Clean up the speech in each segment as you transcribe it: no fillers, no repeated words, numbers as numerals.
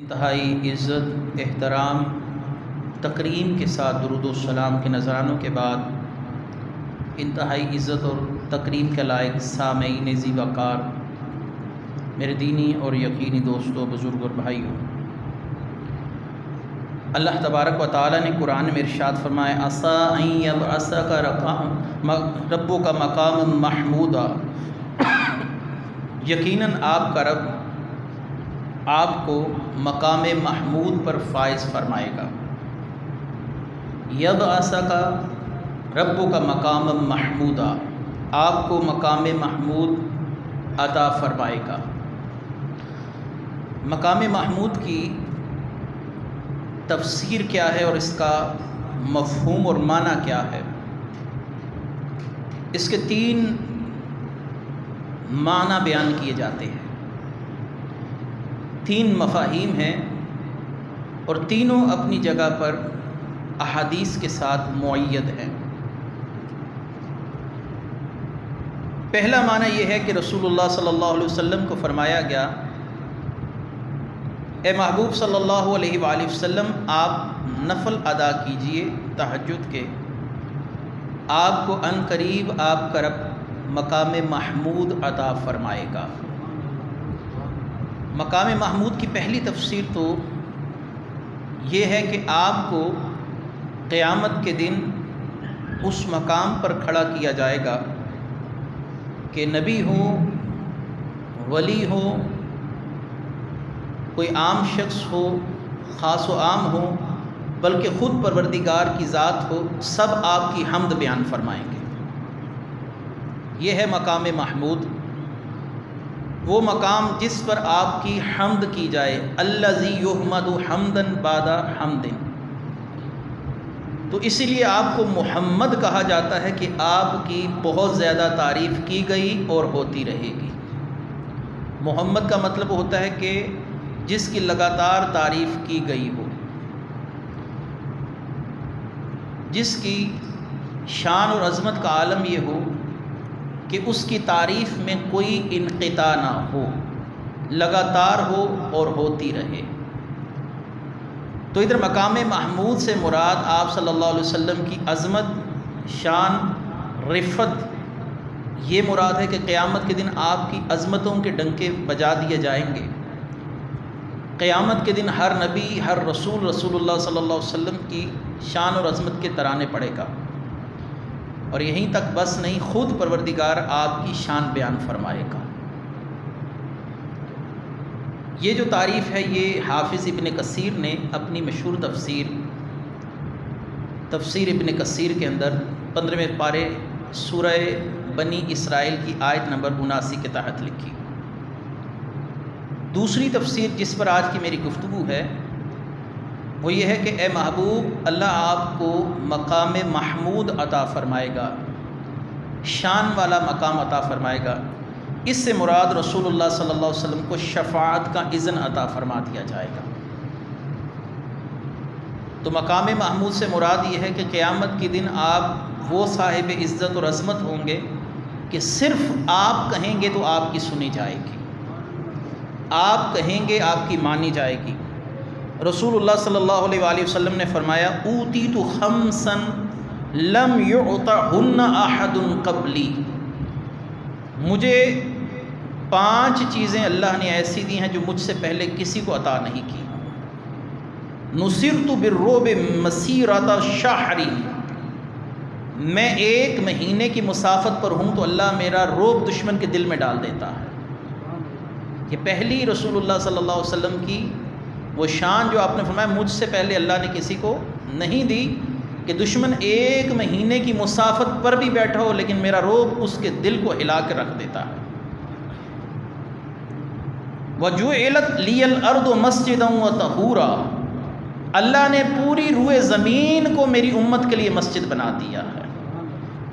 انتہائی عزت، احترام، تکریم کے ساتھ درود و سلام کے نذرانوں کے بعد انتہائی عزت اور تکریم کے لائق سامعین ذی وقار، میرے دینی اور یقینی دوستوں، بزرگ اور بھائیوں، اللہ تبارک و تعالیٰ نے قرآن میں ارشاد فرمایا عسیٰ ان یبعثک ربک مقاما محمودا، یقیناً آپ کا رب آپ کو مقام محمود پر فائز فرمائے گا۔ یبعثک ربک مقاما محمودا، آپ کو مقام محمود عطا فرمائے گا۔ مقام محمود کی تفسیر کیا ہے اور اس کا مفہوم اور معنی کیا ہے؟ اس کے تین معنی بیان کیے جاتے ہیں، تین مفاہیم ہیں اور تینوں اپنی جگہ پر احادیث کے ساتھ مؤید ہیں۔ پہلا معنی یہ ہے کہ رسول اللہ صلی اللہ علیہ وسلم کو فرمایا گیا، اے محبوب صلی اللہ علیہ وآلہ وسلم، آپ نفل ادا کیجئے تہجد کے، آپ کو عن قریب آپ کا رب مقام محمود عطا فرمائے گا۔ مقام محمود کی پہلی تفسیر تو یہ ہے کہ آپ کو قیامت کے دن اس مقام پر کھڑا کیا جائے گا کہ نبی ہو، ولی ہو، کوئی عام شخص ہو، خاص و عام ہو، بلکہ خود پروردگار کی ذات ہو، سب آپ کی حمد بیان فرمائیں گے۔ یہ ہے مقام محمود، وہ مقام جس پر آپ کی حمد کی جائے، الذی یحمد حمدا بعد حمد۔ تو اسی لیے آپ کو محمد کہا جاتا ہے کہ آپ کی بہت زیادہ تعریف کی گئی اور ہوتی رہے گی۔ محمد کا مطلب ہوتا ہے کہ جس کی لگاتار تعریف کی گئی ہو، جس کی شان اور عظمت کا عالم یہ ہو کہ اس کی تعریف میں کوئی انقطاع نہ ہو، لگاتار ہو اور ہوتی رہے۔ تو ادھر مقام محمود سے مراد آپ صلی اللہ علیہ وسلم کی عظمت، شان، رفعت، یہ مراد ہے کہ قیامت کے دن آپ کی عظمتوں کے ڈنکے بجا دیے جائیں گے۔ قیامت کے دن ہر نبی، ہر رسول اللہ صلی اللہ علیہ وسلم کی شان اور عظمت کے ترانے پڑے گا، اور یہیں تک بس نہیں، خود پروردگار آپ کی شان بیان فرمائے گا۔ یہ جو تعریف ہے یہ حافظ ابن کثیر نے اپنی مشہور تفسیر ابن کثیر کے اندر 15ویں پارے سورہ بنی اسرائیل کی آیت نمبر 79 کے تحت لکھی۔ دوسری تفسیر جس پر آج کی میری گفتگو ہے وہ یہ ہے کہ اے محبوب، اللہ آپ کو مقام محمود عطا فرمائے گا، شان والا مقام عطا فرمائے گا۔ اس سے مراد رسول اللہ صلی اللہ علیہ وسلم کو شفاعت کا اذن عطا فرما دیا جائے گا۔ تو مقام محمود سے مراد یہ ہے کہ قیامت کے دن آپ وہ صاحب عزت اور عظمت ہوں گے کہ صرف آپ کہیں گے تو آپ کی سنی جائے گی، آپ کہیں گے آپ کی مانی جائے گی۔ رسول اللہ صلی اللہ علیہ وآلہ وسلم نے فرمایا اوتیت خمسا لم یعطہن احد قبلی، مجھے 5 چیزیں اللہ نے ایسی دی ہیں جو مجھ سے پہلے کسی کو عطا نہیں کی۔ نصرت بالرعب مسیرۃ شہر، میں 1 مہینے کی مسافت پر ہوں تو اللہ میرا رعب دشمن کے دل میں ڈال دیتا ہے۔ یہ پہلی رسول اللہ صلی اللہ علیہ وسلم کی وہ شان جو آپ نے فرمایا مجھ سے پہلے اللہ نے کسی کو نہیں دی، کہ دشمن 1 مہینے کی مسافت پر بھی بیٹھا ہو لیکن میرا رعب اس کے دل کو ہلا کے رکھ دیتا ہے۔ وَجُعِلَتْ لِيَ الْأَرْضُ مَسْجِدًا وَطَهُورًا، اللہ نے پوری روئے زمین کو میری امت کے لیے مسجد بنا دیا ہے،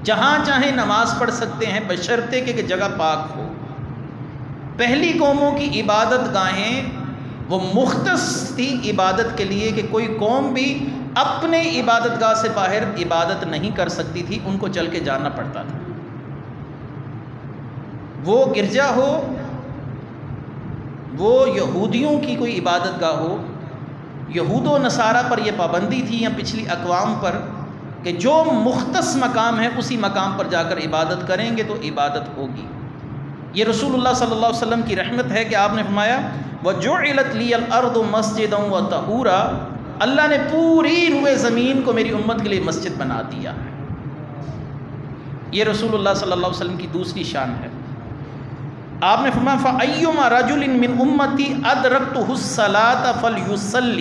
جہاں چاہیں نماز پڑھ سکتے ہیں بشرطے کہ جگہ پاک ہو۔ پہلی قوموں کی عبادت گاہیں وہ مختص تھی عبادت کے لیے کہ کوئی قوم بھی اپنے عبادت گاہ سے باہر عبادت نہیں کر سکتی تھی، ان کو چل کے جانا پڑتا تھا۔ وہ گرجا ہو، وہ یہودیوں کی کوئی عبادت گاہ ہو، یہود و نصارہ پر یہ پابندی تھی یا پچھلی اقوام پر کہ جو مختص مقام ہے اسی مقام پر جا کر عبادت کریں گے تو عبادت ہوگی۔ یہ رسول اللہ صلی اللہ علیہ وسلم کی رحمت ہے کہ آپ نے فرمایا وَجُعِلَتْ لِيَ الْأَرْضُ مَسْجِدًا وَطَهُورًا، اللہ نے پوری روئے زمین کو میری امت کے لیے مسجد بنا دیا ہے۔ یہ رسول اللہ صلی اللہ علیہ وسلم کی دوسری شان ہے۔ آپ نے فرمایا فَأَيُّمَا رَجُلٍ مِّنْ أُمَّتِي أَدْرَكْتُهُ الصَّلَاةَ فَلْيُصَلِّ،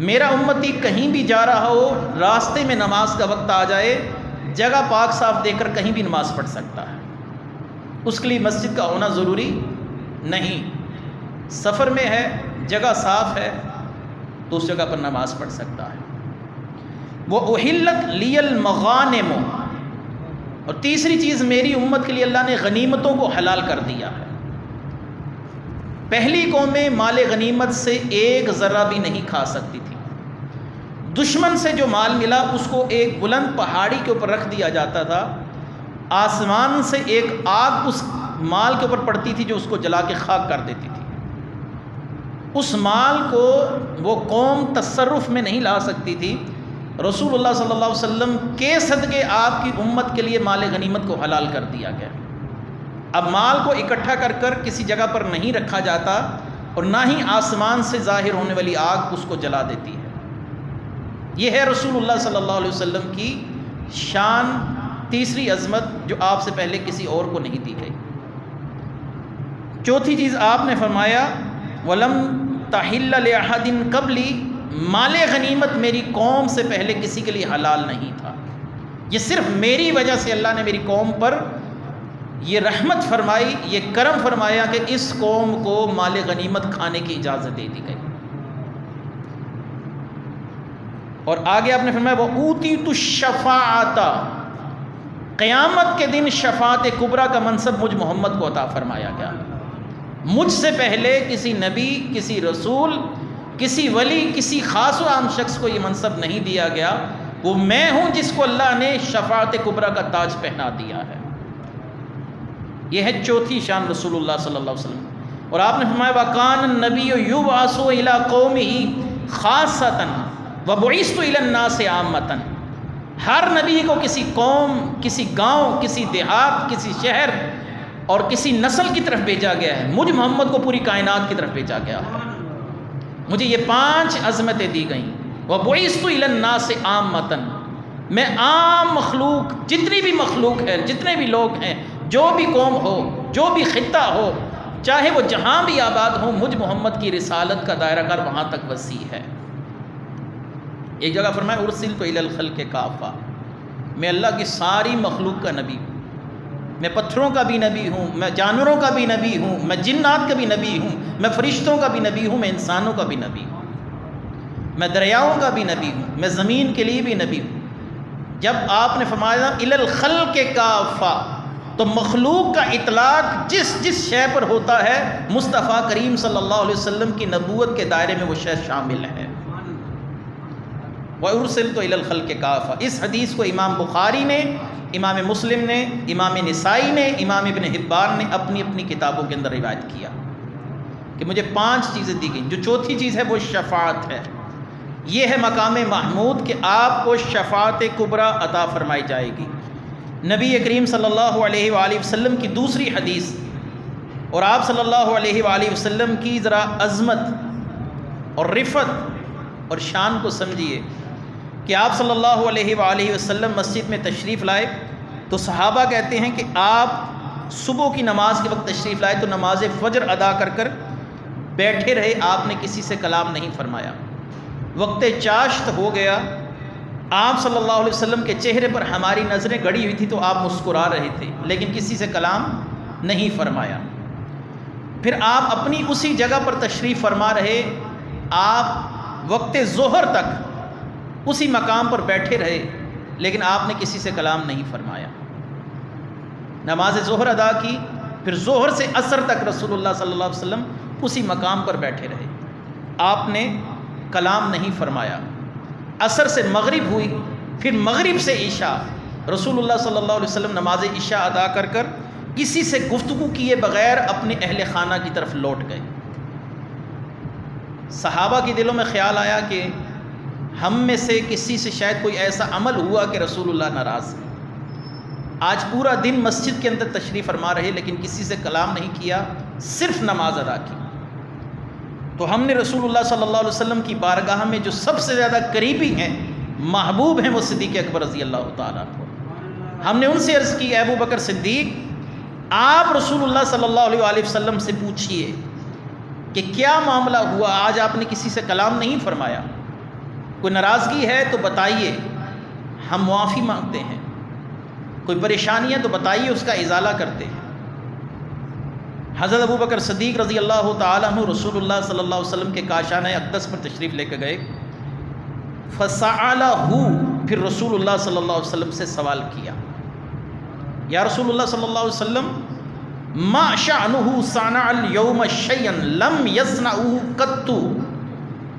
میرا امتی کہیں بھی جا رہا ہو، راستے میں نماز کا وقت آ جائے، جگہ پاک صاف دے کر کہیں بھی نماز پڑھ سکتا ہے، اس کے لیے مسجد کا ہونا ضروری نہیں۔ سفر میں ہے، جگہ صاف ہے تو اس جگہ پر نماز پڑھ سکتا ہے۔ وَأُحِلَّتْ لِيَ الْمَغَانِمُ، اور تیسری چیز میری امت کے لیے اللہ نے غنیمتوں کو حلال کر دیا ہے۔ پہلی قومیں مال غنیمت سے ایک ذرہ بھی نہیں کھا سکتی تھی۔ دشمن سے جو مال ملا اس کو ایک بلند پہاڑی کے اوپر رکھ دیا جاتا تھا، آسمان سے ایک آگ اس مال کے اوپر پڑتی تھی جو اس کو جلا کے خاک کر دیتی تھی۔ اس مال کو وہ قوم تصرف میں نہیں لا سکتی تھی۔ رسول اللہ صلی اللہ علیہ وسلم کے صدقے آپ کی امت کے لیے مال غنیمت کو حلال کر دیا گیا۔ اب مال کو اکٹھا کر کر کسی جگہ پر نہیں رکھا جاتا اور نہ ہی آسمان سے ظاہر ہونے والی آگ اس کو جلا دیتی ہے۔ یہ ہے رسول اللہ صلی اللہ علیہ وسلم کی شان، تیسری عظمت جو آپ سے پہلے کسی اور کو نہیں دی گئی۔ چوتھی چیز آپ نے فرمایا وَلَمْ تَحِلَّ لِأَحَدٍ قَبْلِي، مال غنیمت میری قوم سے پہلے کسی کے لیے حلال نہیں تھا۔ یہ صرف میری وجہ سے اللہ نے میری قوم پر یہ رحمت فرمائی، یہ کرم فرمایا کہ اس قوم کو مال غنیمت کھانے کی اجازت دے دی گئی۔ اور آگے آپ نے فرمایا وَأُوتِيتُ الشَّفَاعَةَ، قیامت کے دن شفاعت کبریٰ کا منصب مجھ محمد کو عطا فرمایا گیا۔ مجھ سے پہلے کسی نبی، کسی رسول، کسی ولی، کسی خاص و عام شخص کو یہ منصب نہیں دیا گیا۔ وہ میں ہوں جس کو اللہ نے شفاعت کبریٰ کا تاج پہنا دیا ہے۔ یہ ہے چوتھی شان رسول اللہ صلی اللہ علیہ وسلم۔ اور آپ نے فرمایا وَكَانَ النَّبِيُّ يُبْعَثُ إِلَىٰ قَوْمِهِ خَاصَّةً وَبُعِثْتُ إِلَى النَّاسِ عَامَّةً، ہر نبی کو کسی قوم، کسی گاؤں، کسی دیہات، کسی شہر اور کسی نسل کی طرف بھیجا گیا ہے۔ مجھ محمد کو پوری کائنات کی طرف بھیجا گیا ہے۔ مجھے یہ 5 عظمتیں دی گئیں۔ وَبُعِثْتُ إِلَى النَّاسِ عَامَّةً، میں عام مخلوق، جتنی بھی مخلوق ہے، جتنے بھی لوگ ہیں، جو بھی قوم ہو، جو بھی خطہ ہو، چاہے وہ جہاں بھی آباد ہوں، مجھ محمد کی رسالت کا دائرہ کار وہاں تک وسیع ہے۔ ایک جگہ فرمایا اُرسِلْتُ إِلَى الْخَلْقِ كَافَّةً، میں اللہ کی ساری مخلوق کا نبی ہوں۔ میں پتھروں کا بھی نبی ہوں، میں جانوروں کا بھی نبی ہوں، میں جنات کا بھی نبی ہوں، میں فرشتوں کا بھی نبی ہوں، میں انسانوں کا بھی نبی ہوں، میں دریاؤں کا بھی نبی ہوں، میں زمین کے لیے بھی نبی ہوں۔ جب آپ نے فرمایا اِلَى الْخَلْقِ كَافَّةً، تو مخلوق کا اطلاق جس جس شے پر ہوتا ہے مصطفیٰ کریم صلی اللہ علیہ وسلم کی نبوت کے دائرے میں وہ شے شامل ہے۔ وَأُرْسِلْتُ إِلَى الْخَلْقِ كَافَّةً، اس حدیث کو امام بخاری نے، امام مسلم نے، امام نسائی نے، امام ابن حبان نے اپنی اپنی کتابوں کے اندر روایت کیا کہ مجھے 5 چیزیں دی گئیں۔ جو چوتھی چیز ہے وہ شفاعت ہے۔ یہ ہے مقام محمود کہ آپ کو شفاعت کبریٰ عطا فرمائی جائے گی۔ نبی کریم صلی اللہ علیہ وآلہ وسلم کی دوسری حدیث، اور آپ صلی اللہ علیہ وآلہ وسلم کی ذرا عظمت اور رفت اور شان کو سمجھیے کہ آپ صلی اللہ علیہ وآلہ وسلم مسجد میں تشریف لائے تو صحابہ کہتے ہیں کہ آپ صبح کی نماز کے وقت تشریف لائے تو نماز فجر ادا کر کر بیٹھے رہے، آپ نے کسی سے کلام نہیں فرمایا۔ وقت چاشت ہو گیا، آپ صلی اللہ علیہ وسلم کے چہرے پر ہماری نظریں گڑی ہوئی تھی تو آپ مسکرا رہے تھے لیکن کسی سے کلام نہیں فرمایا۔ پھر آپ اپنی اسی جگہ پر تشریف فرما رہے، آپ وقت ظہر تک اسی مقام پر بیٹھے رہے لیکن آپ نے کسی سے کلام نہیں فرمایا۔ نماز ظہر ادا کی، پھر ظہر سے عصر تک رسول اللہ صلی اللہ علیہ وسلم اسی مقام پر بیٹھے رہے، آپ نے کلام نہیں فرمایا۔ عصر سے مغرب ہوئی، پھر مغرب سے عشاء، رسول اللہ صلی اللہ علیہ وسلم نماز عشاء ادا کر کر کسی سے گفتگو کیے بغیر اپنے اہل خانہ کی طرف لوٹ گئے۔ صحابہ کے دلوں میں خیال آیا کہ ہم میں سے کسی سے شاید کوئی ایسا عمل ہوا کہ رسول اللہ ناراض ہیں. آج پورا دن مسجد کے اندر تشریف فرما رہے لیکن کسی سے کلام نہیں کیا، صرف نماز ادا کی. تو ہم نے رسول اللہ صلی اللہ علیہ وسلم کی بارگاہ میں جو سب سے زیادہ قریبی ہیں، محبوب ہیں، وہ صدیق اکبر رضی اللہ تعالیٰ عنہ. ہم نے ان سے عرض کی، اے ابو بکر صدیق، آپ رسول اللہ صلی اللہ علیہ وآلہ وسلم سے پوچھئے کہ کیا معاملہ ہوا، آج آپ نے کسی سے کلام نہیں فرمایا، کوئی ناراضگی ہے تو بتائیے، ہم معافی مانگتے ہیں، کوئی پریشانی ہے تو بتائیے، اس کا ازالہ کرتے ہیں. حضرت ابو بکر صدیق رضی اللہ تعالیٰ عنہ رسول اللہ صلی اللہ علیہ وسلم کے کاشانہ اقدس پر تشریف لے کے گئے. فَسَأَلَهُ، پھر رسول اللہ صلی اللہ علیہ وسلم سے سوال کیا، یا رسول اللہ صلی اللہ علیہ وسلم، ما شأنہ صنع اليوم شیئا لم یصنعہ قط،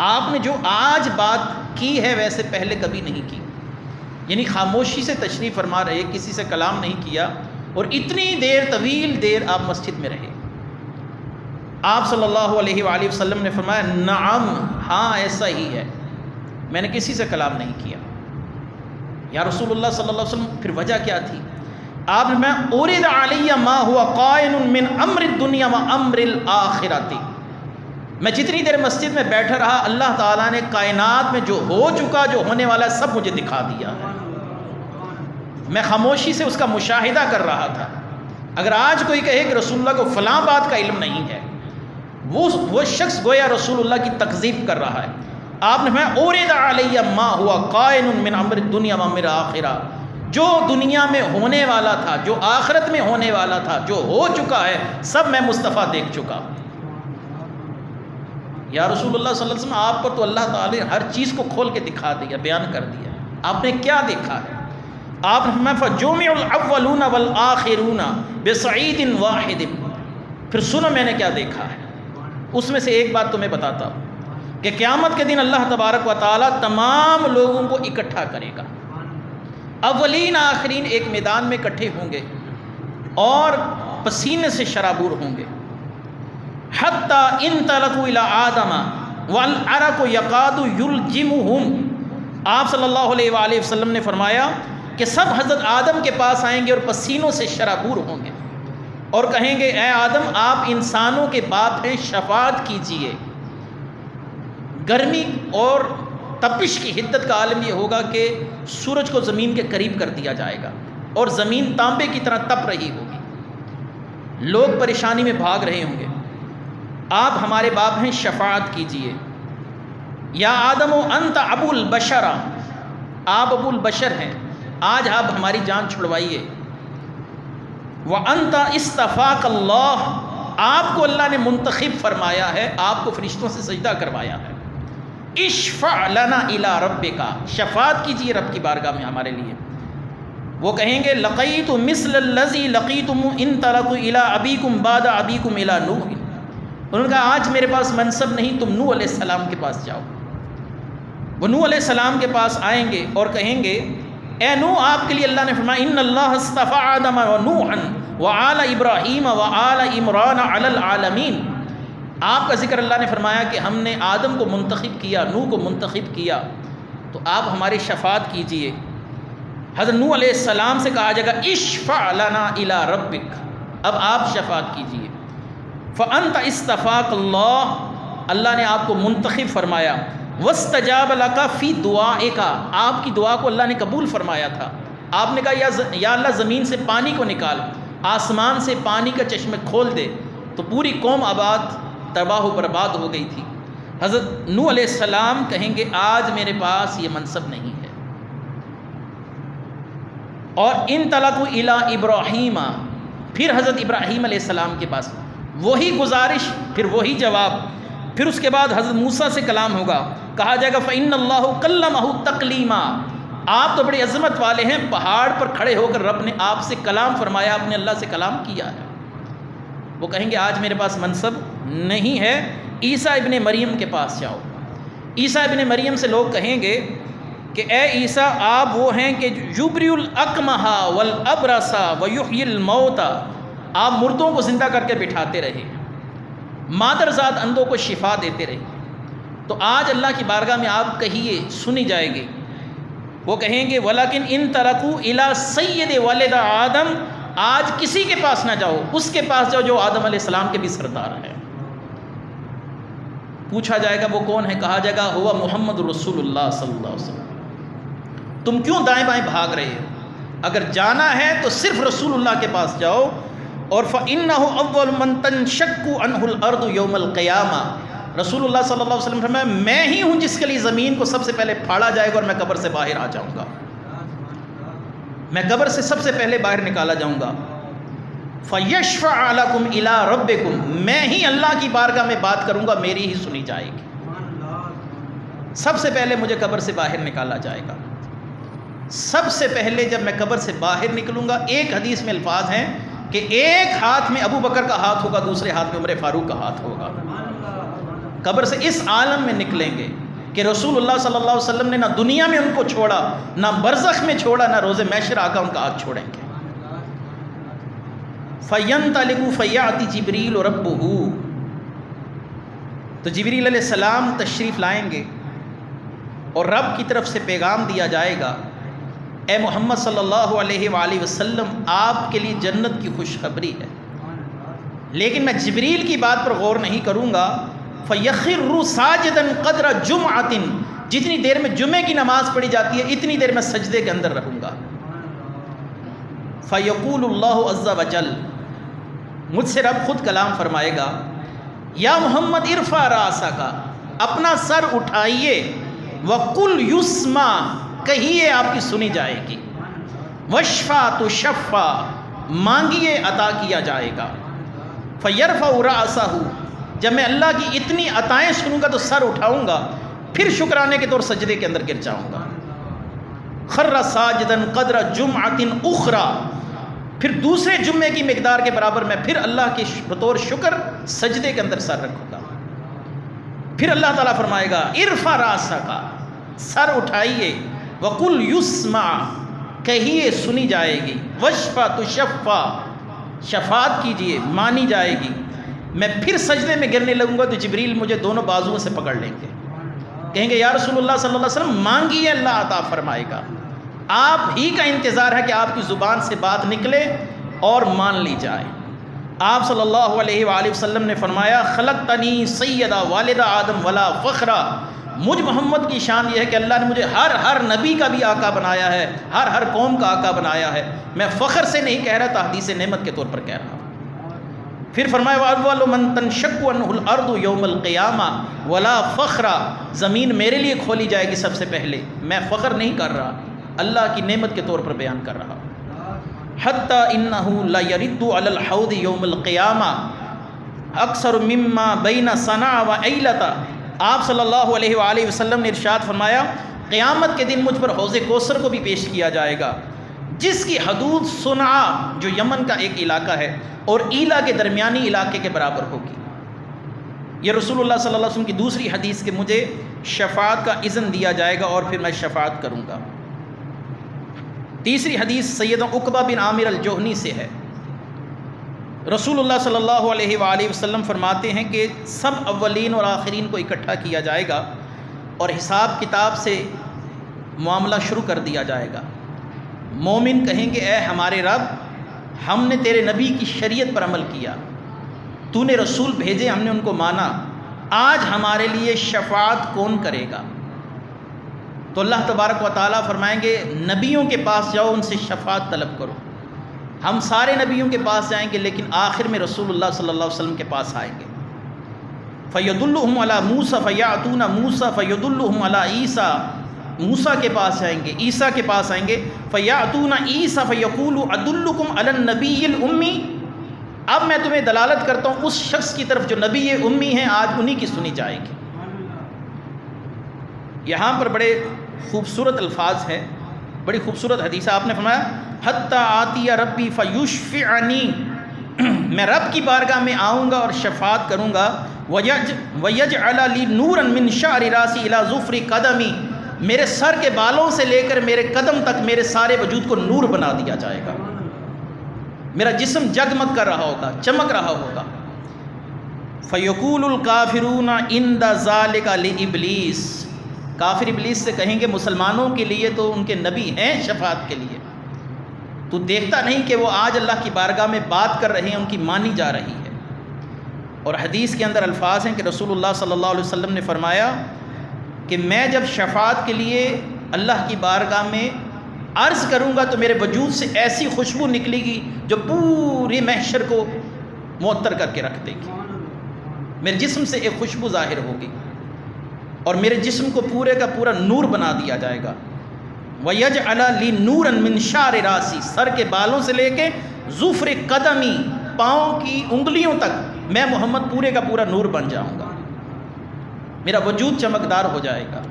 آپ نے جو آج بات کی ہے ویسے پہلے کبھی نہیں کی. یعنی خاموشی سے تشریف فرما رہے، کسی سے کلام نہیں کیا، اور اتنی دیر، طویل دیر آپ مسجد میں رہے. آپ صلی اللہ علیہ وآلہ وسلم نے فرمایا، نعم، ہاں ایسا ہی ہے، میں نے کسی سے کلام نہیں کیا. یا رسول اللہ صلی اللہ علیہ وسلم، پھر وجہ کیا تھی؟ آپ نے فرمایا، اُرِدَ عَلَيَّ مَا هُوَ قَائِنٌ مِّنْ أَمْرِ الدُّنْيَا وَأَمْرِ الْآخِرَةِ. میں جتنی دیر مسجد میں بیٹھا رہا، اللہ تعالیٰ نے کائنات میں جو ہو چکا، جو ہونے والا، سب مجھے دکھا دیا ہے. میں خاموشی سے اس کا مشاہدہ کر رہا تھا. اگر آج کوئی کہے کہ رسول اللہ کو فلاں بات کا علم نہیں ہے، وہ شخص گویا رسول اللہ کی تکذیب کر رہا ہے. آپ نے فرمایا، اُرِدَ عَلَيَّ مَا هُوَ قَائِنٌ مِّنْ أَمْرِ الدُّنْيَا وَأَمْرِ الْآخِرَةِ، جو دنیا میں ہونے والا تھا، جو آخرت میں ہونے والا تھا، جو ہو چکا ہے، سب میں مصطفیٰ دیکھ چکا. یا رسول اللہ صلی اللہ علیہ وسلم، آپ پر تو اللہ تعالی نے ہر چیز کو کھول کے دکھا دیا، بیان کر دیا. آپ نے کیا دیکھا ہے؟ آپ نے فرمایا، فَجُمِعُ الْأَوَّلُونَ وَالْآخِرُونَ بِصَعِيدٍ وَاحِدٍ. پھر سنو میں نے کیا دیکھا ہے. اس میں سے ایک بات تمہیں بتاتا ہوں کہ قیامت کے دن اللہ تبارک و تعالیٰ تمام لوگوں کو اکٹھا کرے گا. اولین آخرین ایک میدان میں اکٹھے ہوں گے اور پسینے سے شرابور ہوں گے. حَتَّى إِن طَلَقُوا إِلَىٰ آدَمَ وَالْعَرَقُ يَقَادُ يُلْجِمُهُمْ. آپ صلی اللہ علیہ وآلہ وسلم نے فرمایا کہ سب حضرت آدم کے پاس آئیں گے اور پسینوں سے شرابور ہوں گے اور کہیں گے، اے آدم، آپ انسانوں کے باپ ہیں، شفاعت کیجئے. گرمی اور تپش کی حدت کا عالم یہ ہوگا کہ سورج کو زمین کے قریب کر دیا جائے گا اور زمین تانبے کی طرح تپ رہی ہوگی. لوگ پریشانی میں بھاگ رہے ہوں گے. آپ ہمارے باپ ہیں، شفاعت کیجئے. یا آدم و انت ابو البشر، آپ ابو البشر ہیں، آج آپ ہماری جان چھڑوائیے. وَأَنْتَ اسْتَفَاقَ اللَّهُ، آپ کو اللہ نے منتخب فرمایا ہے، آپ کو فرشتوں سے سجدہ کروایا ہے. اشفع لنا الی ربک، شفاعت کیجیے رب کی بارگاہ میں ہمارے لیے. وہ کہیں گے، لقیت مثل الذی لقیتم ان طلقوا الی ابیکم بعد ابیکم الی نوح. انہوں نے کہا، آج میرے پاس منصب نہیں، تم نوح علیہ السلام کے پاس جاؤ. وہ نوح علیہ السلام کے پاس آئیں گے اور کہیں گے، اے نوح، آپ کے لیے اللہ نے فرمایا، ان اللہ اصطفى آدم ونوحا وآل ابراہیم وآل عمران علی العالمین. آپ کا ذکر اللہ نے فرمایا کہ ہم نے آدم کو منتخب کیا، نوح کو منتخب کیا، تو آپ ہماری شفاعت کیجئے. حضرت نوح علیہ السلام سے کہا جائے گا، اشفع لنا الی ربک، اب آپ شفاعت کیجئے. فانت استفاق اللہ، اللہ نے آپ کو منتخب فرمایا. واستجاب لک فی دعائک، آپ کی دعا کو اللہ نے قبول فرمایا تھا. آپ نے کہا، یا اللہ، زمین سے پانی کو نکال، آسمان سے پانی کا چشمے کھول دے. تو پوری قوم آباد، تباہ و برباد ہو گئی تھی. حضرت نوح علیہ السلام کہیں گے، آج میرے پاس یہ منصب نہیں ہے. اور ان طلقوا الی ابراہیم، پھر حضرت ابراہیم علیہ السلام کے پاس وہی گزارش، پھر وہی جواب. پھر اس کے بعد حضرت موسیٰ سے کلام ہوگا، کہا جائے گا، فإن اللہ کلمہ تکلیما، آپ تو بڑی عظمت والے ہیں، پہاڑ پر کھڑے ہو کر رب نے آپ سے کلام فرمایا، آپ نے اللہ سے کلام کیا ہے. وہ کہیں گے، آج میرے پاس منصب نہیں ہے، عیسیٰ ابن مریم کے پاس جاؤ. عیسیٰ ابن مریم سے لوگ کہیں گے کہ اے عیسیٰ، آپ وہ ہیں کہ یبری الاکمہ والابرص ویحیی الموتى، آپ مردوں کو زندہ کر کے بٹھاتے رہے، مادرزاد اندھوں کو شفا دیتے رہے. تو آج اللہ کی بارگاہ میں آپ کہیے، سنی جائے گی. وہ کہیں گے وَلَكِنْ إِن تَرَكُوا إِلَىٰ سَيِّدِ وَلَدَ آدم، آج کسی کے پاس نہ جاؤ، اس کے پاس جاؤ جو آدم علیہ السلام کے بھی سردار ہے. پوچھا جائے گا وہ کون ہے؟ کہا جائے گا ہوا محمد رسول اللہ صلی اللہ علیہ وسلم. تم کیوں دائیں بائیں بھاگ رہے ہو؟ اگر جانا ہے تو صرف رسول اللہ کے پاس جاؤ. اور فَإِنَّهُ أَوَّلُ مَن تَنشَقُّ عَنْهُ الْأَرْضُ يَوْمَ الْقِيَامَةِ، رسول اللہ صلی اللہ علیہ وسلم فرمایا میں ہی ہوں جس کے لیے زمین کو سب سے پہلے پھاڑا جائے گا اور میں قبر سے باہر آ جاؤں گا. میں قبر سے سب سے پہلے باہر نکالا جاؤں گا. فَيَشْفَعَ لَكُمْ إِلَىٰ رَبِّكُمْ، میں ہی اللہ کی بارگاہ میں بات کروں گا، میری ہی سنی جائے گی. سب سے پہلے مجھے قبر سے باہر نکالا جائے گا. سب سے پہلے جب میں قبر سے باہر نکلوں گا، ایک حدیث میں الفاظ ہیں کہ ایک ہاتھ میں ابو بکر کا ہاتھ ہوگا، دوسرے ہاتھ میں عمر فاروق کا ہاتھ ہوگا. قبر سے اس عالم میں نکلیں گے کہ رسول اللہ صلی اللہ علیہ وسلم نے نہ دنیا میں ان کو چھوڑا، نہ برزخ میں چھوڑا، نہ روز محشر آقا ان کا ہاتھ چھوڑیں گے. فَيَنْطَلِقُ فَيَأْتِ جِبْرِيلُ رَبُّهُ، تو جبریل علیہ السلام تشریف لائیں گے اور رب کی طرف سے پیغام دیا جائے گا اے محمد صلی اللہ علیہ وآلہ وسلم آپ کے لیے جنت کی خوشخبری ہے. لیکن میں جبریل کی بات پر غور نہیں کروں گا. فَيَخِرُّ سَاجِدًا قَدْرَ جُمْعَةٍ، جتنی دیر میں جمعے کی نماز پڑھی جاتی ہے اتنی دیر میں سجدے کے اندر رہوں گا. فَيَقُولُ اللَّهُ عَزَّ وَجَلَّ، مجھ سے رب خود کلام فرمائے گا یا محمد ارفع راسک، اپنا سر اٹھائیے، وَقُلْ يُسْمَعْ، کہیے آپ کی سنی جائے گی، وَاشْفَعْ تُشَفَّعْ، مانگیے عطا کیا جائے گا. فَيَرْفَعُ رَأْسَهُ، جب میں اللہ کی اتنی عطائیں سنوں گا تو سر اٹھاؤں گا، پھر شکرانے کے طور سجدے کے اندر گر جاؤں گا. خَرَّ سَاجِدًا قَدْرَ جُمْعَةٍ أُخْرَى، پھر دوسرے جمعے کی مقدار کے برابر میں پھر اللہ کے بطور شکر سجدے کے اندر سر رکھوں گا. پھر اللہ تعالیٰ فرمائے گا ارفع راسک، سر اٹھائیے، وَقُلْ يُسْمَعْ، کہیے سنی جائے گی، وَاشْفَعْ تُشَفَّعْ، شفاعت کیجئے مانی جائے گی. میں پھر سجدے میں گرنے لگوں گا تو جبریل مجھے دونوں بازوؤں سے پکڑ لیں گے، کہیں گے یا رسول اللہ صلی اللہ علیہ وسلم مانگیے اللہ عطا فرمائے گا. آپ ہی کا انتظار ہے کہ آپ کی زبان سے بات نکلے اور مان لی جائے. آپ صلی اللہ علیہ وآلہ وسلم نے فرمایا خلقتنی سیدہ والد آدم ولا فخرا، مجھ محمد کی شان یہ ہے کہ اللہ نے مجھے ہر نبی کا بھی آقا بنایا ہے، ہر قوم کا آقا بنایا ہے. میں فخر سے نہیں کہہ رہا، تحدیث نعمت کے طور پر کہہ رہا ہوں. پھر فرمایا وَأَوَّلُ مَن تَنشَقُّ عَنْهُ الْأَرْضُ يَوْمَ الْقِيَامَةِ وَلَا فَخْرًا، زمین میرے لیے کھولی جائے گی سب سے پہلے. میں فخر نہیں کر رہا، اللہ کی نعمت کے طور پر بیان کر رہا. حَتَّى إِنَّهُ لَيَرِدُّ عَلَى الْحَوْضِ يَوْمَ الْقِيَامَةِ أَكْثَرُ مِمَّا بَيْنَ صَنْعَاءَ وَأَيْلَةَ. آپ صلی اللہ علیہ وآلہ وسلم نے ارشاد فرمایا قیامت کے دن مجھ پر حوض کوثر کو بھی پیش کیا جائے گا جس کی حدود صنعاء جو یمن کا ایک علاقہ ہے اور ایلا کے درمیانی علاقے کے برابر ہوگی. یہ رسول اللہ صلی اللہ علیہ وسلم کی دوسری حدیث کہ مجھے شفاعت کا اذن دیا جائے گا اور پھر میں شفاعت کروں گا. تیسری حدیث سیدنا عقبہ بن عامر الجہنی سے ہے. رسول اللہ صلی اللہ علیہ وآلہ وسلم فرماتے ہیں کہ سب اولین اور آخرین کو اکٹھا کیا جائے گا اور حساب کتاب سے معاملہ شروع کر دیا جائے گا. مومن کہیں گے اے ہمارے رب، ہم نے تیرے نبی کی شریعت پر عمل کیا، تو نے رسول بھیجے، ہم نے ان کو مانا، آج ہمارے لیے شفاعت کون کرے گا؟ تو اللہ تبارک و تعالیٰ فرمائیں گے نبیوں کے پاس جاؤ، ان سے شفاعت طلب کرو. ہم سارے نبیوں کے پاس جائیں گے لیکن آخر میں رسول اللہ صلی اللہ علیہ وسلم کے پاس آئیں گے. فَيَدُلُّهُمْ عَلَى مُوسَى فَيَأْتُونَ مُوسَى فَيَدُلُّهُمْ عَلَى عِيسَى، موسیٰ کے پاس جائیں گے، عیسیٰ کے پاس آئیں گے. فَيَأْتُونَ عِيسَى فَيَقُولُ أَدُلُّكُمْ عَلَى النَّبِيِّ الْأُمِّي، اب میں تمہیں دلالت کرتا ہوں اس شخص کی طرف جو نبی امی ہیں، آج انہی کی سنی جائے گی. یہاں پر بڑے خوبصورت الفاظ ہیں، بڑی خوبصورت حدیث. آپ نے فرمایا حَتَّى آتِيَ رَبِّي فَيُشْفِعَنِي، میں رب کی بارگاہ میں آؤں گا اور شفاعت کروں گا. وَيَجْعَلَ لِي نُورًا مِّن شَعْرِ رَاسِي إِلَىٰ ظُفْرِ قَدَمِي، میرے سر کے بالوں سے لے کر میرے قدم تک میرے سارے وجود کو نور بنا دیا جائے گا. میرا جسم جگمگ کر رہا ہوگا، چمک رہا ہوگا. فیقول الکافرون عند ذلک لابلیس، کافر ابلیس سے کہیں گے مسلمانوں کے لیے تو ان کے نبی ہیں شفاعت کے لیے، تو دیکھتا نہیں کہ وہ آج اللہ کی بارگاہ میں بات کر رہے ہیں، ان کی مانی جا رہی ہے۔ اور حدیث کے اندر الفاظ ہیں کہ رسول اللہ صلی اللہ علیہ وسلم نے فرمایا کہ میں جب شفاعت کے لیے اللہ کی بارگاہ میں عرض کروں گا تو میرے وجود سے ایسی خوشبو نکلے گی جو پوری محشر کو معطر کر کے رکھ دے گی، میرے جسم سے ایک خوشبو ظاہر ہوگی اور میرے جسم کو پورے کا پورا نور بنا دیا جائے گا۔ وَيَجْعَلَ لِي نُورًا مِّن شَعْرِ رَأْسِي، سر کے بالوں سے لے کے ظفر قدمی، پاؤں کی انگلیوں تک میں محمد پورے کا پورا نور بن جاؤں گا، میرا وجود چمکدار ہو جائے گا۔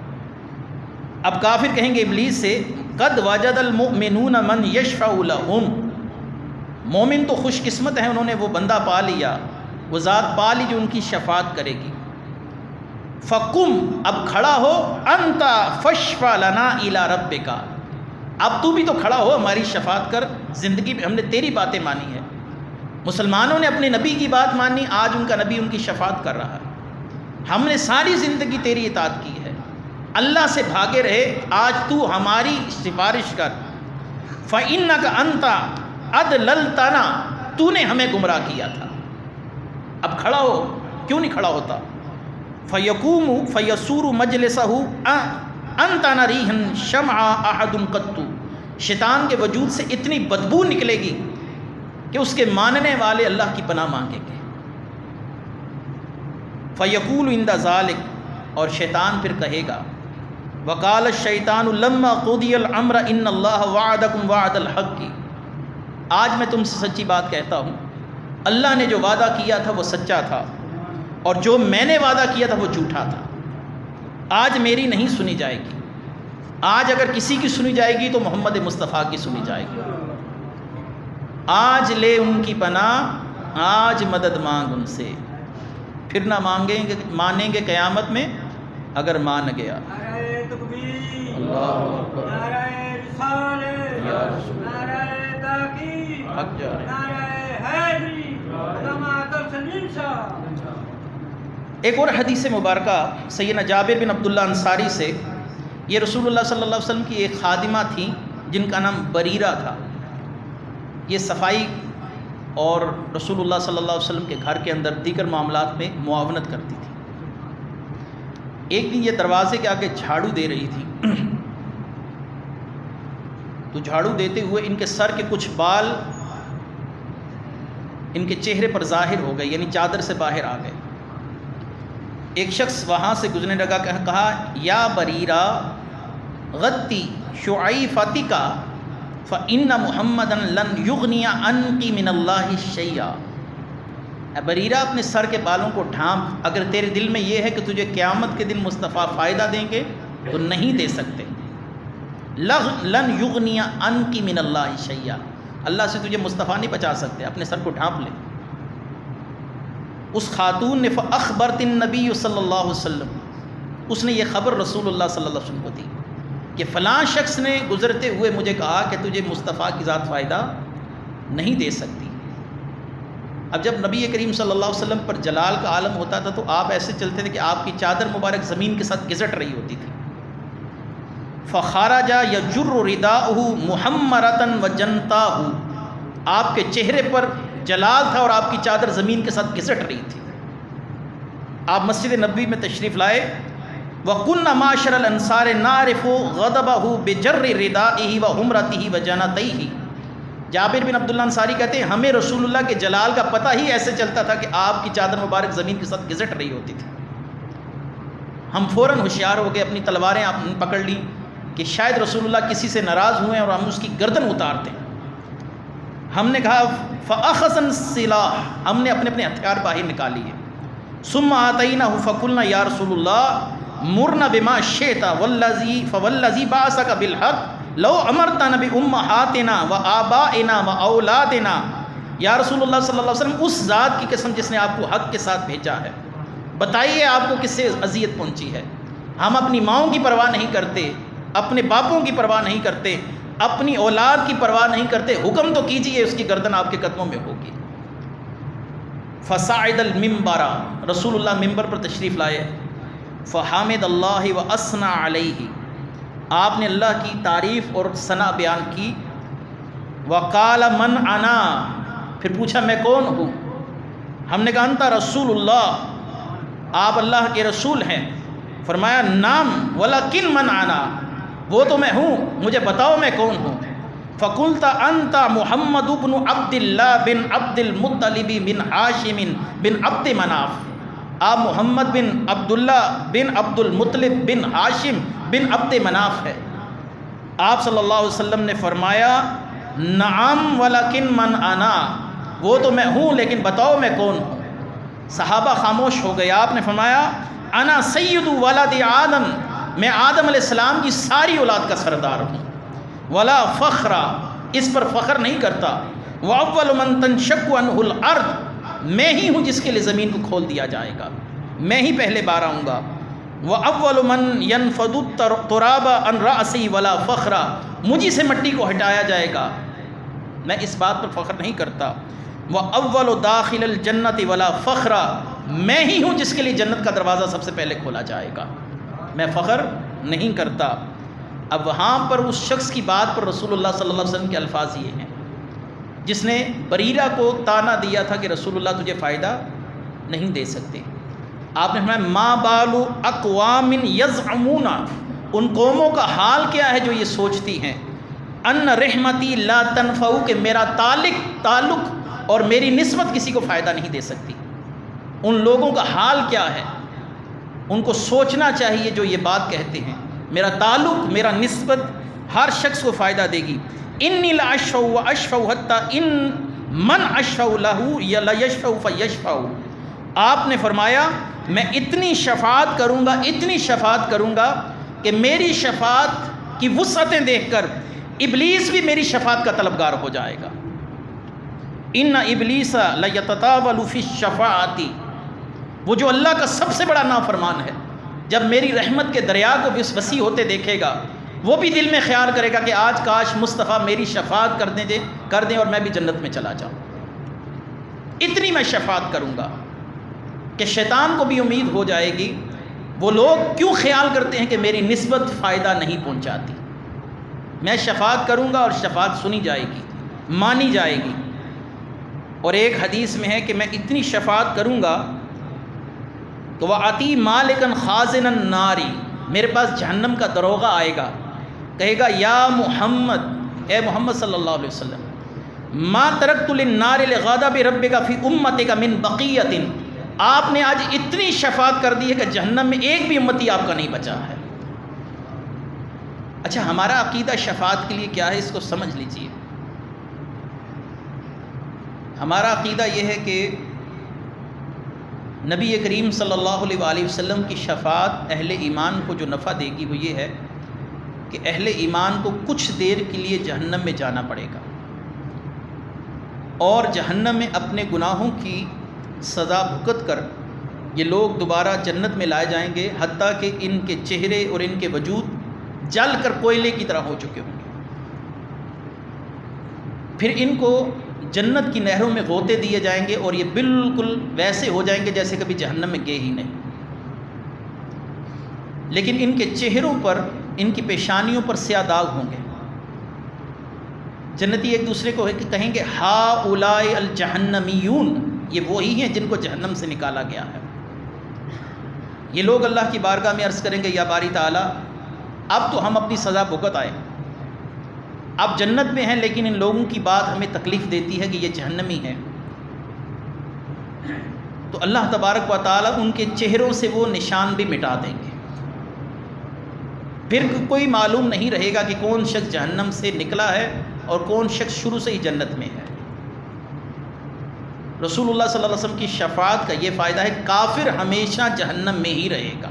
اب کافر کہیں گے ابلیس سے قد وجد المؤمنون من یشفع لهم، مومن تو خوش قسمت ہیں، انہوں نے وہ بندہ پا لیا، وہ ذات پا لی جو ان کی شفاعت کرے گی۔ فقم، اب کھڑا ہو، انت فاشفع لنا الی ربک، اب تو بھی تو کھڑا ہو، ہماری شفاعت کر، زندگی میں ہم نے تیری باتیں مانی ہے، مسلمانوں نے اپنے نبی کی بات مانی، آج ان کا نبی ان کی شفاعت کر رہا ہے، ہم نے ساری زندگی تیری اطاعت کی ہے، اللہ سے بھاگے رہے، آج تو ہماری سفارش کر۔ فإنک انت اضللتنا، تو نے ہمیں گمراہ کیا تھا، اب کھڑا ہو، کیوں نہیں کھڑا ہوتا؟ فیقوم فیسور مجلسہ انت نریح شمع احد قط، شیطان کے وجود سے اتنی بدبو نکلے گی کہ اس کے ماننے والے اللہ کی پناہ مانگیں گے۔ فیقول عند ذلک، اور شیطان پھر کہے گا وقال الشیطان لما قضی الامر ان اللہ وعدکم وعد الحق، آج میں تم سے سچی بات کہتا ہوں، اللہ نے جو وعدہ کیا تھا وہ سچا تھا، اور جو میں نے وعدہ کیا تھا وہ جھوٹا تھا، آج میری نہیں سنی جائے گی، آج اگر کسی کی سنی جائے گی تو محمد مصطفیٰ کی سنی جائے گی، آج لے ان کی پناہ، آج مدد مانگ ان سے، پھر نہ مانیں گے قیامت میں اگر مان گیا۔ نعرہ تکبیر، اللہ اکبر، نعرہ رسالت، یا رسول اللہ، نعرہ تحقیق، حق جا رہے ہیں۔ نعرہ حیدری، علامہ تسلیم شاہ۔ ایک اور حدیث مبارکہ سیدنا جابر بن عبداللہ انصاری سے، یہ رسول اللہ صلی اللہ علیہ وسلم کی ایک خادمہ تھیں جن کا نام بریرہ تھا، یہ صفائی اور رسول اللہ صلی اللہ علیہ وسلم کے گھر کے اندر دیگر معاملات میں معاونت کرتی تھی۔ ایک دن یہ دروازے کے آگے جھاڑو دے رہی تھی، تو جھاڑو دیتے ہوئے ان کے سر کے کچھ بال ان کے چہرے پر ظاہر ہو گئے، یعنی چادر سے باہر آ گئے۔ ایک شخص وہاں سے گزرنے لگا، کہا یا بریرہ غتی شعیفتک فإن محمدا لن یغنی عنک من اللہ شیئا، اے بریرہ اپنے سر کے بالوں کو ڈھانپ، اگر تیرے دل میں یہ ہے کہ تجھے قیامت کے دن مصطفیٰ فائدہ دیں گے تو نہیں دے سکتے، لن یغنی عنک من اللہ شیئا، اللہ سے تجھے مصطفیٰ نہیں بچا سکتے، اپنے سر کو ڈھانپ لے۔ اس خاتون نے فاخبرت النبی صلی اللہ علیہ وسلم، اس نے یہ خبر رسول اللہ صلی اللہ علیہ وسلم کو دی کہ فلاں شخص نے گزرتے ہوئے مجھے کہا کہ تجھے مصطفیٰ کی ذات فائدہ نہیں دے سکتی۔ اب جب نبی کریم صلی اللہ علیہ وسلم پر جلال کا عالم ہوتا تھا تو آپ ایسے چلتے تھے کہ آپ کی چادر مبارک زمین کے ساتھ گھسٹ رہی ہوتی تھی۔ فخرج یجر رداءہ محمرۃ وجنتاہ، آپ کے چہرے پر جلال تھا اور آپ کی چادر زمین کے ساتھ گھسٹ رہی تھی۔ آپ مسجد نبوی میں تشریف لائے، وَكُنَّ مَعْشَرَ الْأَنصَارِ نَعْرِفُ غَضَبَهُ بِجَرِّ رِدَائِهِ وَحُمْرَتِهِ وَجَنَتَيْهِ، جابر بن عبداللہ انصاری کہتے ہیں ہمیں رسول اللہ کے جلال کا پتہ ہی ایسے چلتا تھا کہ آپ کی چادر مبارک زمین کے ساتھ گھسٹ رہی ہوتی تھی۔ ہم فوراً ہوشیار ہو گئے، اپنی تلواریں آپ نے پکڑ لی کہ شاید رسول اللہ کسی سے ناراض ہوئے اور ہم اس کی گردن اتارتے ہیں۔ ہم نے کہا فَأَخَذَ السِّلَاحَ، ہم نے اپنے ہتھیار باہر نکال لیے۔ ثُمَّ آتَيْنَاهُ فَقُلْنَا يَا رسول اللَّهِ مُرْنَا بِمَا شِئْتَ فَوَالَّذِي بَعَثَكَ بِالْحَقِّ لَوْ أَمَرْتَنَا بِأُمَّهَاتِنَا وَآبَائِنَا وَأَوْلَادِنَا، یا رسول اللہ صلی اللہ علیہ وسلم اس ذات کی قسم جس نے آپ کو حق کے ساتھ بھیجا ہے، بتائیے آپ کو کس سے اذیت پہنچی ہے؟ ہم اپنی ماؤں کی پرواہ نہیں کرتے، اپنے باپوں کی پرواہ نہیں کرتے، اپنی اولاد کی پرواہ نہیں کرتے، حکم تو کیجئے، اس کی گردن آپ کے قدموں میں ہوگی۔ فصعد المنبر، رسول اللہ ممبر پر تشریف لائے، فحمد اللہ و اثنى علیہ، آپ نے اللہ کی تعریف اور ثنا بیان کی، وقال من انا، پھر پوچھا میں کون ہوں، ہم نے کہا انت رسول اللہ، آپ اللہ کے رسول ہیں، فرمایا نام ولکن من انا، وہ تو میں ہوں، مجھے بتاؤ میں کون ہوں، فقلت انت محمد بن عبد اللہ بن عبد المطلب بن ہاشم بن عبد مناف، آپ محمد بن عبداللہ بن عبد المطلب بن ہاشم بن عبد مناف ہے۔ آپ صلی اللہ علیہ وسلم نے فرمایا نعم ولکن من انا، وہ تو میں ہوں لیکن بتاؤ میں کون ہوں۔ صحابہ خاموش ہو گئے، آپ نے فرمایا انا سید ولد آدم، میں آدم علیہ السلام کی ساری اولاد کا سردار ہوں، ولا فخر، اس پر فخر نہیں کرتا، واول من تنشق عنہ الارض، میں ہی ہوں جس کے لیے زمین کو کھول دیا جائے گا، میں ہی پہلے بار آؤں گا، واول من ينفض التراب عن رأسی ولا فخر، مجھی سے مٹی کو ہٹایا جائے گا، میں اس بات پر فخر نہیں کرتا، واول داخل الجنت ولا فخر، میں ہی ہوں جس کے لیے جنت کا دروازہ سب سے پہلے کھولا جائے گا، میں فخر نہیں کرتا۔ اب وہاں پر اس شخص کی بات پر رسول اللہ صلی اللہ علیہ وسلم کے الفاظ یہ ہیں، جس نے بریرہ کو طعنہ دیا تھا کہ رسول اللہ تجھے فائدہ نہیں دے سکتے، آپ نے فرمایا ما بال اقوام یزعمون، ان قوموں کا حال کیا ہے جو یہ سوچتی ہیں ان رحمتی لا تنفع، کہ میرا تعلق اور میری نسبت کسی کو فائدہ نہیں دے سکتی، ان لوگوں کا حال کیا ہے، ان کو سوچنا چاہیے جو یہ بات کہتے ہیں، میرا تعلق میرا نسبت ہر شخص کو فائدہ دے گی، انی لاشفع واشفع حتی ان من اشفع له یا لا یشفع فیشفع، آپ نے فرمایا میں اتنی شفاعت کروں گا، اتنی شفاعت کروں گا کہ میری شفاعت کی وسعتیں دیکھ کر ابلیس بھی میری شفاعت کا طلبگار ہو جائے گا، ان ابلیس لیتطاول فی الشفاعت، وہ جو اللہ کا سب سے بڑا نافرمان ہے، جب میری رحمت کے دریا کو وسیع ہوتے دیکھے گا وہ بھی دل میں خیال کرے گا کہ آج کاش مصطفیٰ میری شفاعت کر دیں اور میں بھی جنت میں چلا جاؤں، اتنی میں شفاعت کروں گا کہ شیطان کو بھی امید ہو جائے گی، وہ لوگ کیوں خیال کرتے ہیں کہ میری نسبت فائدہ نہیں پہنچاتی، میں شفاعت کروں گا اور شفاعت سنی جائے گی، مانی جائے گی۔ اور ایک حدیث میں ہے کہ میں اتنی شفاعت کروں گا کہ وَأَتِي مَالِكًا خَازِنَ النَّارِ، میرے پاس جہنم کا دروغہ آئے گا، کہے گا یا محمد، اے محمد صلی اللہ علیہ وسلم، ما ترکت للنار لغضب ربک فی امتک من بقیۃ، آپ نے آج اتنی شفاعت کر دی ہے کہ جہنم میں ایک بھی امتی آپ کا نہیں بچا ہے۔ اچھا ہمارا عقیدہ شفاعت کے لیے کیا ہے، اس کو سمجھ لیجئے۔ ہمارا عقیدہ یہ ہے کہ نبی کریم صلی اللہ علیہ وآلہ وسلم کی شفاعت اہل ایمان کو جو نفع دے گی وہ یہ ہے کہ اہل ایمان کو کچھ دیر کے لیے جہنم میں جانا پڑے گا اور جہنم میں اپنے گناہوں کی سزا بھگت کر یہ لوگ دوبارہ جنت میں لائے جائیں گے، حتیٰ کہ ان کے چہرے اور ان کے وجود جل کر کوئلے کی طرح ہو چکے ہوں گے، پھر ان کو جنت کی نہروں میں غوطے دیے جائیں گے اور یہ بالکل ویسے ہو جائیں گے جیسے کبھی جہنم میں گئے ہی نہیں، لیکن ان کے چہروں پر، ان کی پیشانیوں پر سیاہ داغ ہوں گے۔ جنتی ایک دوسرے کو کہیں گے ہؤلاء الجہنمیون، یہ وہی ہیں جن کو جہنم سے نکالا گیا ہے۔ یہ لوگ اللہ کی بارگاہ میں عرض کریں گے یا باری تعالیٰ اب تو ہم اپنی سزا بھگت آئے، اب جنت میں ہیں لیکن ان لوگوں کی بات ہمیں تکلیف دیتی ہے کہ یہ جہنمی ہیں، تو اللہ تبارک و تعالیٰ ان کے چہروں سے وہ نشان بھی مٹا دیں گے، پھر کوئی معلوم نہیں رہے گا کہ کون شخص جہنم سے نکلا ہے اور کون شخص شروع سے ہی جنت میں ہے۔ رسول اللہ صلی اللہ علیہ وسلم کی شفاعت کا یہ فائدہ ہے، کافر ہمیشہ جہنم میں ہی رہے گا،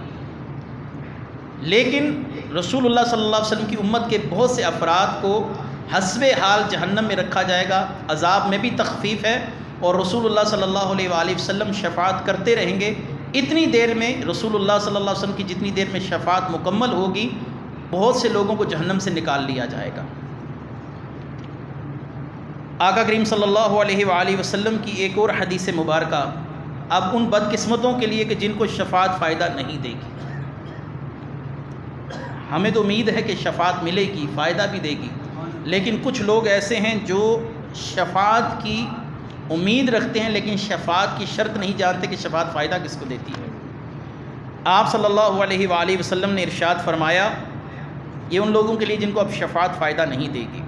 لیکن رسول اللہ صلی اللہ علیہ وسلم کی امت کے بہت سے افراد کو حسب حال جہنم میں رکھا جائے گا، عذاب میں بھی تخفیف ہے، اور رسول اللہ صلی اللہ علیہ وآلہ وسلم شفاعت کرتے رہیں گے اتنی دیر میں، رسول اللہ صلی اللہ علیہ وسلم کی جتنی دیر میں شفاعت مکمل ہوگی بہت سے لوگوں کو جہنم سے نکال لیا جائے گا۔ آقا کریم صلی اللہ علیہ وآلہ وسلم کی ایک اور حدیث مبارکہ اب ان بدقسمتوں کے لیے کہ جن کو شفاعت فائدہ نہیں دے گی. ہمیں تو امید ہے کہ شفاعت ملے گی، فائدہ بھی دے گی، لیکن کچھ لوگ ایسے ہیں جو شفاعت کی امید رکھتے ہیں لیکن شفاعت کی شرط نہیں جانتے کہ شفاعت فائدہ کس کو دیتی ہے. آپ صلی اللہ علیہ وآلہ وسلم نے ارشاد فرمایا، یہ ان لوگوں کے لیے جن کو اب شفاعت فائدہ نہیں دے گی.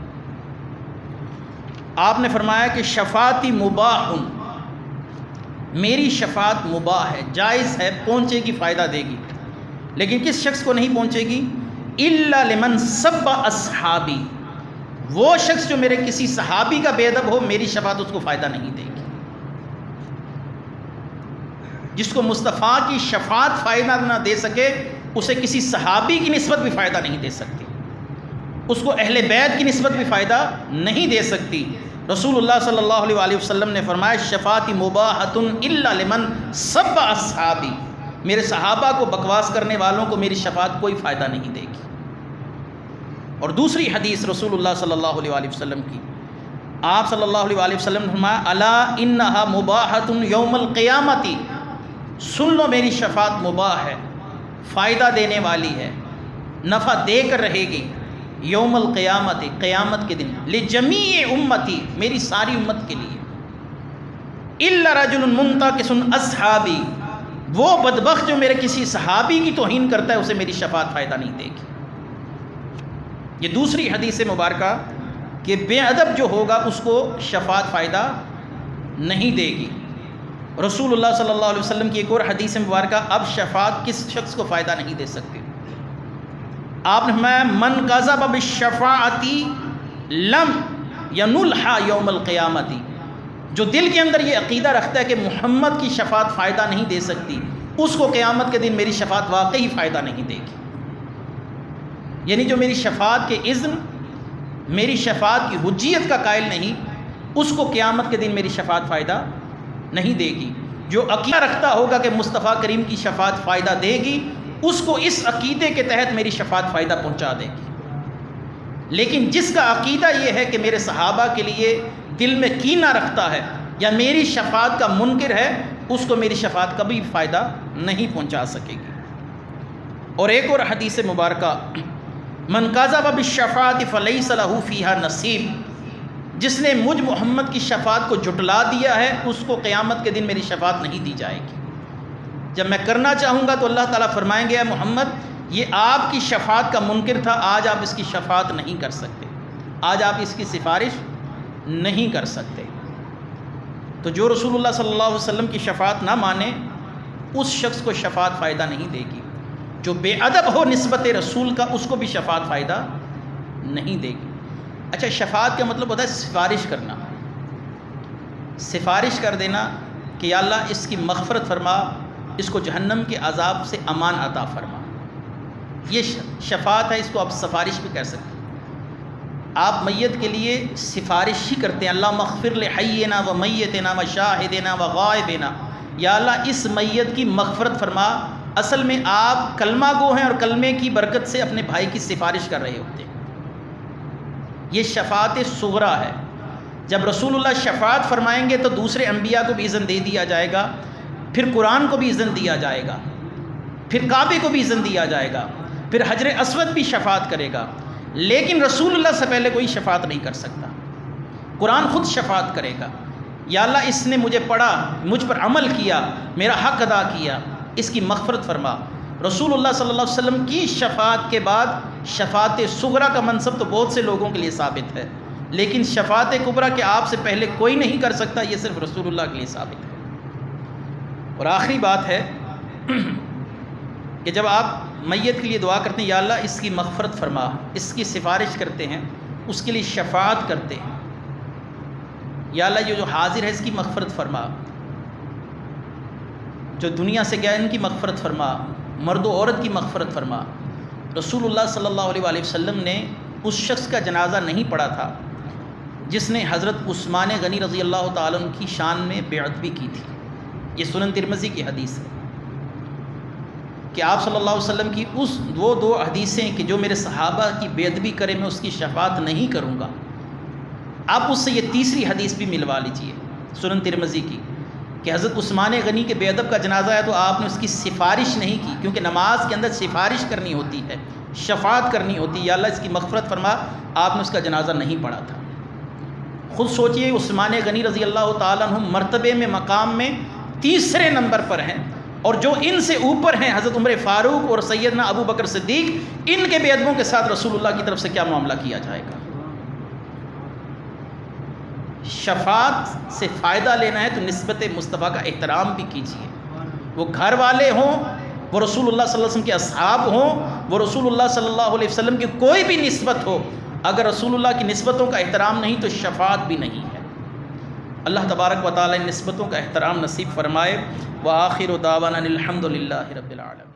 آپ نے فرمایا کہ شفاعتی مباح، میری شفاعت مباح ہے، جائز ہے، پہنچے گی، فائدہ دے گی، لیکن کس شخص کو نہیں پہنچے گی؟ الا لمن سب اصحابی، وہ شخص جو میرے کسی صحابی کا بے ادب ہو، میری شفاعت اس کو فائدہ نہیں دے گی. جس کو مصطفیٰ کی شفاعت فائدہ نہ دے سکے، اسے کسی صحابی کی نسبت بھی فائدہ نہیں دے سکتی، اس کو اہل بیت کی نسبت بھی فائدہ نہیں دے سکتی. رسول اللہ صلی اللہ علیہ وآلہ وسلم نے فرمایا شفاعتی مباحۃ الا لمن سب اصحابی، میرے صحابہ کو بکواس کرنے والوں کو میری شفاعت کوئی فائدہ نہیں دے گی. اور دوسری حدیث رسول اللہ صلی اللہ علیہ وآلہ وسلم کی، آپ صلی اللہ علیہ وآلہ وسلم نے فرمایا الا انہا مباحۃ یوم القیامۃ، سن لو میری شفاعت مباح ہے، فائدہ دینے والی ہے، نفع دے کر رہے گی، یوم القیامت، قیامت کے دن، لجمیع امتی، میری ساری امت کے لیے، الا رجل منتقص اصحابی، وہ بدبخت جو میرے کسی صحابی کی توہین کرتا ہے اسے میری شفاعت فائدہ نہیں دے گی. یہ دوسری حدیث مبارکہ کہ بے ادب جو ہوگا اس کو شفاعت فائدہ نہیں دے گی. رسول اللہ صلی اللہ علیہ وسلم کی ایک اور حدیث مبارکہ، اب شفاعت کس شخص کو فائدہ نہیں دے سکتی. آپ نے فرمایا من کذب بالشفاعۃ لم ینلھا یوم القیامۃ، جو دل کے اندر یہ عقیدہ رکھتا ہے کہ محمد کی شفاعت فائدہ نہیں دے سکتی، اس کو قیامت کے دن میری شفاعت واقعی فائدہ نہیں دے گی. یعنی جو میری شفاعت کے اذن، میری شفاعت کی حجیت کا قائل نہیں، اس کو قیامت کے دن میری شفاعت فائدہ نہیں دے گی. جو عقیدہ رکھتا ہوگا کہ مصطفیٰ کریم کی شفاعت فائدہ دے گی، اس کو اس عقیدے کے تحت میری شفاعت فائدہ پہنچا دے گی. لیکن جس کا عقیدہ یہ ہے کہ میرے صحابہ کے لیے دل میں کینہ رکھتا ہے یا میری شفاعت کا منکر ہے، اس کو میری شفاعت کبھی فائدہ نہیں پہنچا سکے گی. اور ایک اور حدیث مبارکہ، من کذب بالشفاعۃ فلیس لہ فیہا نصیب، جس نے مجھ محمد کی شفاعت کو جھٹلا دیا ہے، اس کو قیامت کے دن میری شفاعت نہیں دی جائے گی. جب میں کرنا چاہوں گا تو اللہ تعالیٰ فرمائیں گے اے محمد یہ آپ کی شفاعت کا منکر تھا، آج آپ اس کی شفاعت نہیں کر سکتے، آج آپ اس کی سفارش نہیں کر سکتے. تو جو رسول اللہ صلی اللہ علیہ وسلم کی شفاعت نہ مانے، اس شخص کو شفاعت فائدہ نہیں دے گی. جو بے ادب ہو نسبت رسول کا، اس کو بھی شفاعت فائدہ نہیں دے گی. اچھا، شفاعت کا مطلب ہوتا ہے سفارش کرنا، سفارش کر دینا کہ یا اللہ اس کی مغفرت فرما، اس کو جہنم کے عذاب سے امان عطا فرما. یہ شفاعت ہے، اس کو آپ سفارش بھی کر سکتے ہیں. آپ میت کے لیے سفارش ہی کرتے ہیں، اللہ مغفر لحینا و میتنا و شاہدنا و غائبنا، یا اللہ اس میت کی مغفرت فرما. اصل میں آپ کلمہ گو ہیں اور کلمے کی برکت سے اپنے بھائی کی سفارش کر رہے ہوتے ہیں. یہ شفاعت صغریٰ ہے. جب رسول اللہ شفاعت فرمائیں گے تو دوسرے انبیاء کو بھی اذن دے دیا جائے گا، پھر قرآن کو بھی اذن دیا جائے گا، پھر کعبے کو بھی اذن دیا جائے گا، پھر حجر اسود بھی شفاعت کرے گا. لیکن رسول اللہ سے پہلے کوئی شفاعت نہیں کر سکتا. قرآن خود شفاعت کرے گا، یا اللہ اس نے مجھے پڑھا، مجھ پر عمل کیا، میرا حق ادا کیا، اس کی مغفرت فرما. رسول اللہ صلی اللہ علیہ وسلم کی شفاعت کے بعد شفاعت صغریٰ کا منصب تو بہت سے لوگوں کے لیے ثابت ہے، لیکن شفاعت کبریٰ کہ آپ سے پہلے کوئی نہیں کر سکتا، یہ صرف رسول اللہ کے لیے ثابت ہے. اور آخری بات ہے کہ جب آپ میت کے لیے دعا کرتے ہیں یا اللہ اس کی مغفرت فرما، اس کی سفارش کرتے ہیں، اس کے لیے شفاعت کرتے ہیں، یا اللہ یہ جو حاضر ہے اس کی مغفرت فرما، جو دنیا سے گیا ان کی مغفرت فرما، مرد و عورت کی مغفرت فرما. رسول اللہ صلی اللہ علیہ وآلہ وسلم نے اس شخص کا جنازہ نہیں پڑھا تھا جس نے حضرت عثمان غنی رضی اللہ تعالیٰ عنہ کی شان میں بیعت بھی کی تھی. یہ سنن ترمذی کی حدیث ہے کہ آپ صلی اللہ علیہ وسلم کی وہ دو حدیثیں کہ جو میرے صحابہ کی بے ادبی کرے میں اس کی شفاعت نہیں کروں گا، آپ اس سے یہ تیسری حدیث بھی ملوا لیجئے سنن ترمذی کی کہ حضرت عثمان غنی کے بے ادب کا جنازہ ہے تو آپ نے اس کی سفارش نہیں کی، کیونکہ نماز کے اندر سفارش کرنی ہوتی ہے، شفاعت کرنی ہوتی ہے، یا اللہ اس کی مغفرت فرما، آپ نے اس کا جنازہ نہیں پڑھا تھا۔ خود سوچئے عثمان غنی رضی اللہ تعالیٰ عنہ مرتبے میں، مقام میں تیسرے نمبر پر ہیں، اور جو ان سے اوپر ہیں حضرت عمر فاروق اور سیدنا ابو بکر صدیق، ان کے بے ادبوں کے ساتھ رسول اللہ کی طرف سے کیا معاملہ کیا جائے گا؟ شفاعت سے فائدہ لینا ہے تو نسبت مصطفیٰ کا احترام بھی کیجیے، وہ گھر والے ہوں، وہ رسول اللہ صلی اللہ علیہ وسلم کے اصحاب ہوں، وہ رسول اللہ صلی اللہ علیہ وسلم کی کوئی بھی نسبت ہو، اگر رسول اللہ کی نسبتوں کا احترام نہیں تو شفاعت بھی نہیں ہے۔ اللہ تبارک و تعالی ان نسبتوں کا احترام نصیب فرمائے۔ وآخر دعوانا الحمد للہ رب العالمین۔